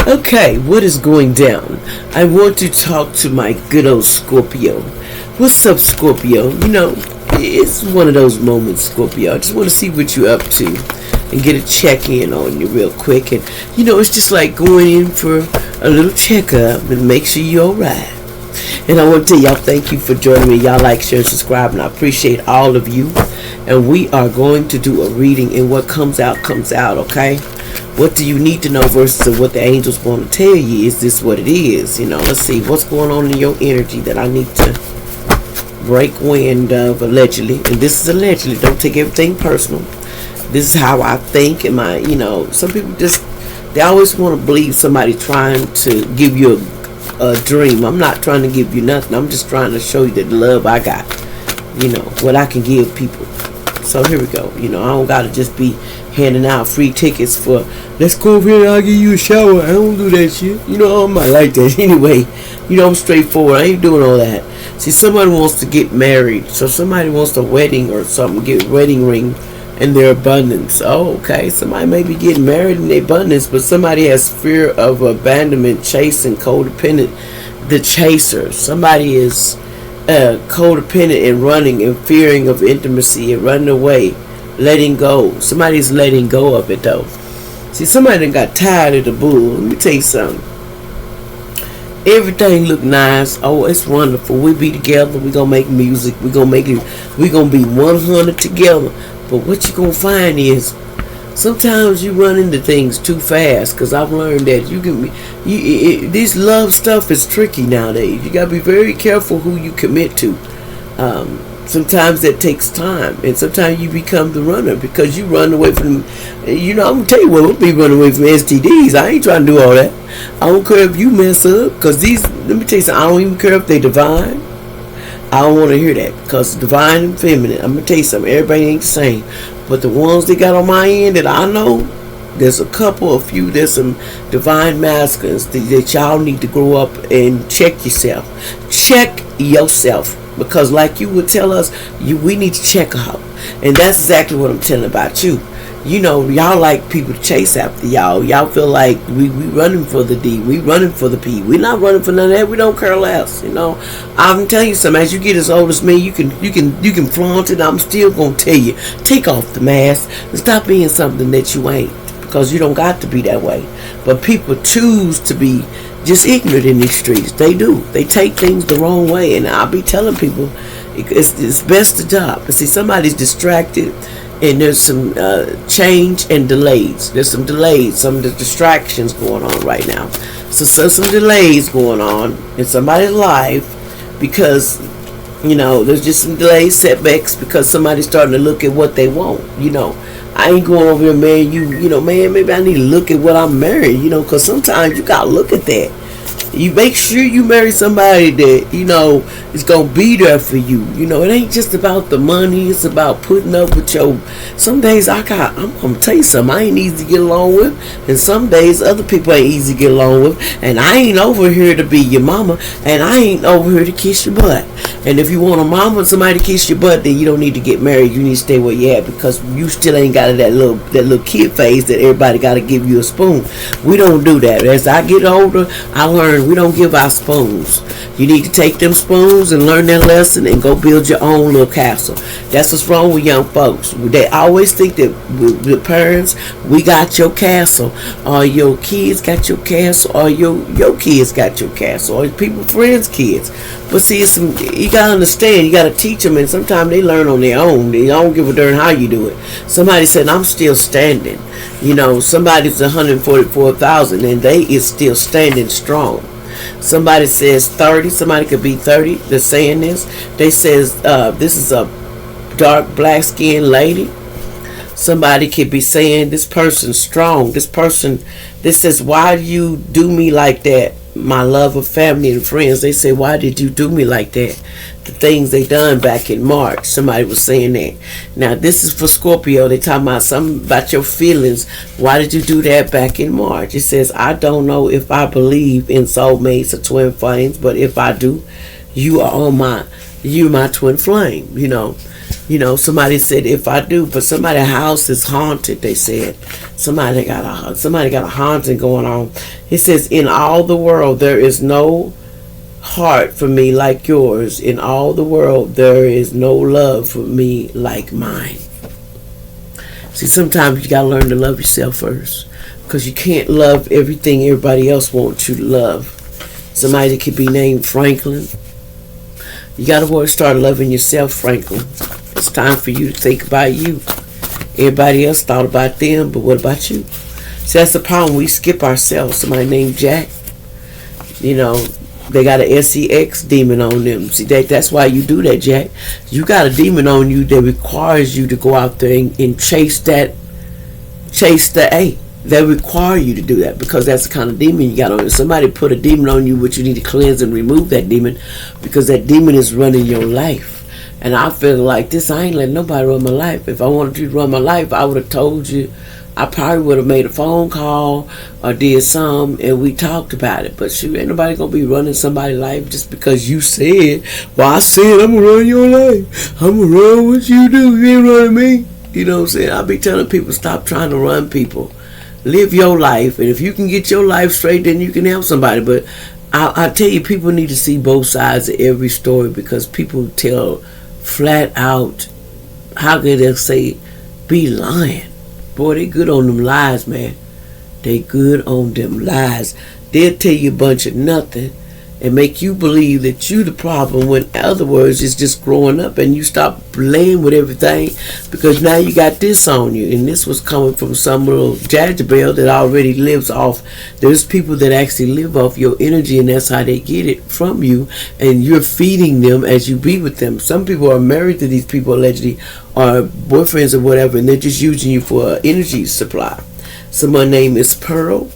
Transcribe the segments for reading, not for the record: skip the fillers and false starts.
Okay, what is going down? I want to talk to my good old Scorpio. What's up, Scorpio? It's one of those moments, Scorpio. I just want to see what you're up to and get a check-in on you real quick. And, it's just like going in for a little checkup and make sure you're alright. And I want to tell y'all thank you for joining me. Y'all like, share, and subscribe, and I appreciate all of you. And we are going to do a reading, and what comes out, okay? What do you need to know versus what the angels want to tell you? Is this what it is? Let's see what's going on in your energy that I need to break wind of, allegedly. And this is allegedly. Don't take everything personal. This is how I think. And some people they always want to believe somebody trying to give you a dream. I'm not trying to give you nothing. I'm just trying to show you that the love I got, what I can give people. So here we go. I don't got to just be handing out free tickets for, let's go over here, I'll give you a shower. I don't do that shit. I'm not like that anyway. I'm straightforward. I ain't doing all that. See, somebody wants to get married. So somebody wants a wedding or something, get a wedding ring in their abundance. Oh, okay. Somebody may be getting married in their abundance, but somebody has fear of abandonment, chasing, codependent, the chaser. Somebody is codependent and running and fearing of intimacy and running away, letting go. Somebody's letting go of it though. See, somebody done got tired of the bull. Let me tell you something. Everything look nice. Oh, it's wonderful. We be together. We gonna make music. We gonna be 100 together. But what you gonna find is sometimes you run into things too fast. Because I've learned that this love stuff is tricky nowadays. You gotta be very careful who you commit to. Sometimes that takes time, and sometimes you become the runner because you run away from. I'm gonna tell you what, we'll be running away from STDs. I ain't trying to do all that. I don't care if you mess up, because let me tell you something. I don't even care if they divine. I don't want to hear that, because divine and feminine. I'm gonna tell you something. Everybody ain't the same, but the ones they got on my end that I know, there's a few. There's some divine masculines that y'all need to grow up and check yourself. Check yourself. Because like you would tell us, we need to check out. And that's exactly what I'm telling about you. Y'all like people to chase after y'all. Y'all feel like we running for the D. We running for the P. We not running for none of that. We don't care less. I'm telling you something. As you get as old as me, you can flaunt it. I'm still gonna tell you, take off the mask and stop being something that you ain't. Because you don't got to be that way. But people choose to be just ignorant in these streets. They do. They take things the wrong way. And I'll be telling people it's best to stop. But see, somebody's distracted, and there's some change and delays. There's some delays, some of the distractions going on right now. So some delays going on in somebody's life because, there's just some delays, setbacks, because somebody's starting to look at what they want. I ain't going over here marrying you, man, maybe I need to look at what I'm marrying, because sometimes you got to look at that. You make sure you marry somebody that, is going to be there for you. It ain't just about the money. It's about putting up with some days I'm going to tell you something. I ain't easy to get along with. And some days other people ain't easy to get along with. And I ain't over here to be your mama. And I ain't over here to kiss your butt. And if you want a mama and somebody to kiss your butt, then you don't need to get married. You need to stay where you at, because you still ain't got that little kid phase that everybody got to give you a spoon. We don't do that. As I get older, I learn we don't give out spoons. You need to take them spoons and learn that lesson and go build your own little castle. That's what's wrong with young folks. They always think that the parents, we got your castle, or your kids got your castle, or your kids got your castle, or people, friends' kids. But see, you gotta understand, you gotta teach them, and sometimes they learn on their own. They don't give a darn how you do it. Somebody said, I'm still standing. Somebody's 144,000 and they is still standing strong. Somebody says 30. Somebody could be 30. They're saying this. They says this is a dark black skinned lady. Somebody could be saying this person's strong. This says, why do you do me like that? My love of family and friends. They say, why did you do me like that? The things they done back in March. Somebody was saying that. Now this is for Scorpio. They talking about something about your feelings. Why did you do that back in March? It says, I don't know if I believe in soulmates or twin flames, but if I do, you're my twin flame. Somebody said if I do, but somebody's house is haunted. They said somebody got a haunting going on. It says in all the world there is no heart for me like yours. In all the world there is no love for me like mine. See, sometimes you gotta learn to love yourself first, because you can't love everything everybody else wants you to love. Somebody that could be named Franklin. You gotta start loving yourself, Franklin. It's time for you to think about you. Everybody else thought about them, but what about you? See, that's the problem. We skip ourselves. Somebody named Jack. They got a sex demon on them. See, that's why you do that, Jack. You got a demon on you that requires you to go out there and chase the A. They require you to do that because that's the kind of demon you got on you. Somebody put a demon on you, but you need to cleanse and remove that demon, because that demon is running your life. And I feel like this, I ain't letting nobody run my life. If I wanted you to run my life, I would have told you. I probably would have made a phone call or did some, and we talked about it. But shoot, ain't nobody gonna be running somebody's life just because you said, well, I said I'm gonna run your life. I'm gonna run what you do. You ain't running me. You know what I'm saying? I be telling people, stop trying to run people. Live your life, and if you can get your life straight, then you can help somebody. But I tell you, people need to see both sides of every story, because people tell flat out, how could they say, be lying? Boy, they good on them lies, man. They good on them lies. They'll tell you a bunch of nothing and make you believe that you the problem, when in other words, it's just growing up, and you stop playing with everything, because now you got this on you. And this was coming from some little Jezebel that already lives off. There's people that actually live off your energy, and that's how they get it from you, and you're feeding them as you be with them. Some people are married to these people, allegedly, or boyfriends or whatever, and they're just using you for an energy supply. Someone named is Pearl,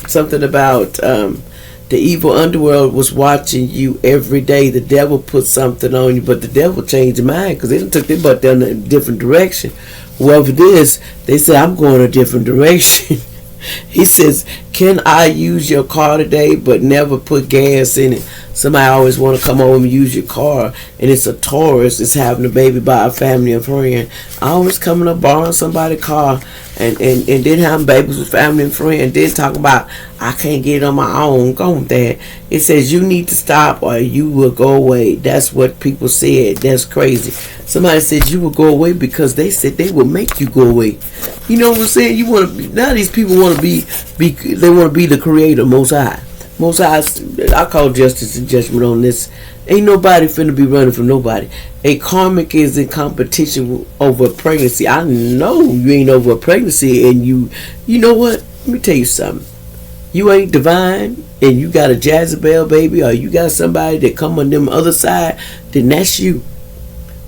something about the evil underworld was watching you every day. The devil put something on you, but the devil changed their mind, because they done took their butt down a different direction. Whoever this, they said, I'm going a different direction. He says, can I use your car today but never put gas in it? Somebody always want to come over and use your car, and it's a Taurus. It's having a baby by a family and friend. I always coming up borrowing somebody's car and then having babies with family and friend. Then talking about, I can't get it on my own. Go with that. It says you need to stop or you will go away. That's what people said. That's crazy. Somebody said you will go away because they said they will make you go away. You know what I'm saying? You want to be, now these people want to be they want to be the creator, Most High. Most High, I call justice and judgment on this. Ain't nobody finna be running from nobody. A karmic is in competition over pregnancy. I know you ain't over a pregnancy, and you know what? Let me tell you something. You ain't divine, and you got a Jezebel baby, or you got somebody that come on them other side, then that's you.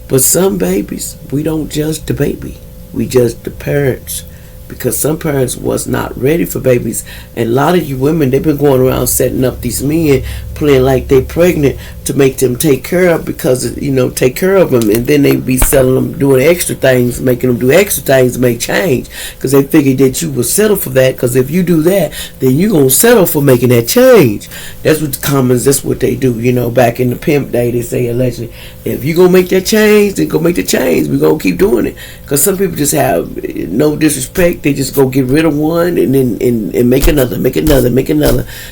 But some babies, we don't judge the baby. We judge the parents. Because some parents was not ready for babies. And a lot of you women, they've been going around setting up these men, playing like they pregnant to make them take care of, because, take care of them. And then they be selling them, doing extra things, making them do extra things to make change. Because they figured that you will settle for that. Because if you do that, then you're going to settle for making that change. That's what the commons, that's what they do. Back in the pimp day, they say allegedly, if you going to make that change, then go make the change. We're going to keep doing it. Because some people just have no disrespect. They just go get rid of one and then and make another.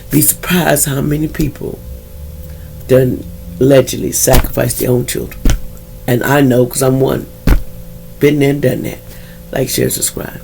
Be surprised how many people done allegedly sacrifice their own children. And I know, because I'm one. Been there and done that. Like, share, subscribe.